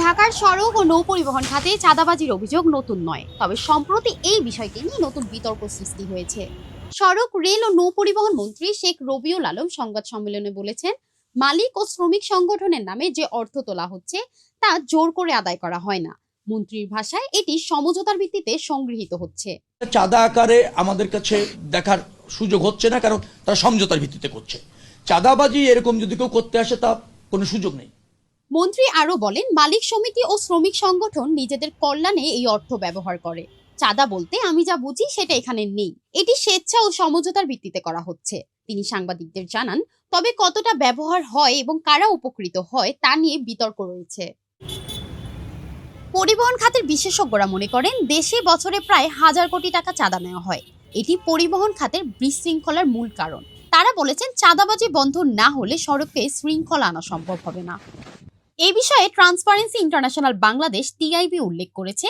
ঢাকার সড়ক ও নৌ পরিবহন খাতে চাঁদাবাজির অভিযোগ নতুন নয়, তবে সম্প্রতি এই বিষয়টি নিয়ে নতুন বিতর্ক সৃষ্টি হয়েছে। সড়ক, রেল ও নৌ পরিবহন মন্ত্রী শেখ রবিউল আলম সংবাদ সম্মেলনে বলেছেন, মালিক ও শ্রমিক সংগঠনের নামে যে অর্থ তোলা হচ্ছে তা জোর করে আদায় করা হয় না। মন্ত্রীর ভাষায় এটি সমঝোতার ভিত্তিতে সংগৃহীত হচ্ছে। চাঁদা আকারে আমাদের কাছে দেখার সুযোগ হচ্ছে না, কারণ তারা সমঝোতার ভিত্তিতে করছে। চাঁদাবাজি এরকম যদি কেউ করতে আসে তা কোনো সুযোগ নেই। মন্ত্রী আরো বলেন, মালিক সমিতি ও শ্রমিক সংগঠন নিজেদের কল্যাণে এই অর্থ ব্যবহার করে। চাঁদা বলতে আমি যা বুঝি সেটা এখানে নেই। এটি স্বেচ্ছা ও সমঝোতার ভিত্তিতে করা হচ্ছে। তিনি সাংবাদিকদের জানান, তবে কতটা ব্যবহার হয় এবং কারা উপকৃত হয় তা নিয়ে বিতর্ক রয়েছে। পরিবহন খাতের বিশেষজ্ঞরা মনে করেন, দেশে বছরে প্রায় 1000 কোটি টাকা চাঁদা নেওয়া হয়। এটি পরিবহন খাতের বিশৃঙ্খলার মূল কারণ। তারা বলেছেন, চাঁদাবাজি বন্ধ না হলে সড়কে শৃঙ্খলা আনা সম্ভব হবে না। এই বিষয়ে ট্রান্সপারেন্সি ইন্টারন্যাশনাল বাংলাদেশ টিআইবি উল্লেখ করেছে,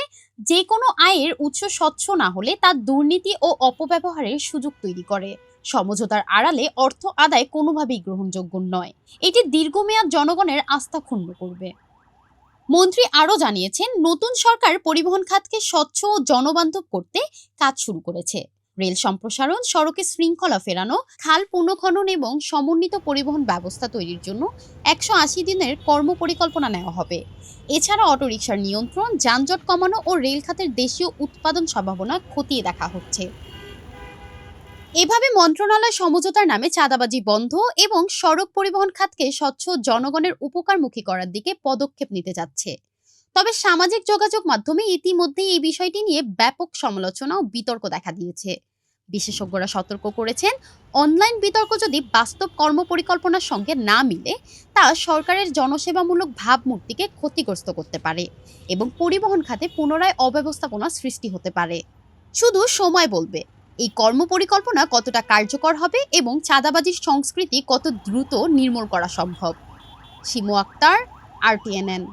যে কোনো আয়ের উৎস স্বচ্ছ না হলে তা দুর্নীতি ও অপব্যবহারের সুযোগ তৈরি করে। সমঝোতার আড়ালে অর্থ আদায় কোনোভাবেই গ্রহণযোগ্য নয়। এটি দীর্ঘমেয়াদ জনগণের আস্থা ক্ষুণ্ণ করবে। মন্ত্রী আরও জানিয়েছেন, নতুন সরকার পরিবহন খাতকে স্বচ্ছ ও জনবান্ধব করতে কাজ শুরু করেছে। রেল সম্প্রসারণ, সড়কে শৃঙ্খলা ফেরানো, খাল পুনঃখনন এবং সমন্বিত পরিবহন ব্যবস্থা তৈরির জন্য 180 দিনের কর্মপরিকল্পনা নেওয়া হবে। এছাড়া অটোরিকশার নিয়ন্ত্রণ, যানজট কমানো ও রেল খাতের দেশীয় উৎপাদন সম্ভাবনা খতিয়ে দেখা হচ্ছে। এভাবে মন্ত্রণালয় সমঝোতার নামে চাঁদাবাজি বন্ধ এবং সড়ক পরিবহন খাতকে স্বচ্ছ, জনগণের উপকারমুখী করার দিকে পদক্ষেপ নিতে যাচ্ছে। তবে সামাজিক যোগাযোগ মাধ্যমে ইতিমধ্যেই এই বিষয়টি নিয়ে ব্যাপক সমালোচনা ও বিতর্ক দেখা দিয়েছে। বিশেষজ্ঞরা সতর্ক করেছেন, অনলাইন বিতর্ক যদি বাস্তব কর্মপরিকল্পনার সঙ্গে না মিলে তা সরকারের জনসেবামূলক ভাবমূর্তিকে ক্ষতিগ্রস্ত করতে পারে এবং পরিবহন খাতে পুনরায় অব্যবস্থাপনা সৃষ্টি হতে পারে। শুধু সময় বলবে এই কর্মপরিকল্পনা কতটা কার্যকর হবে এবং চাঁদাবাজির সংস্কৃতি কত দ্রুত নির্মূল করা সম্ভব। শিমু আক্তার, RTNN।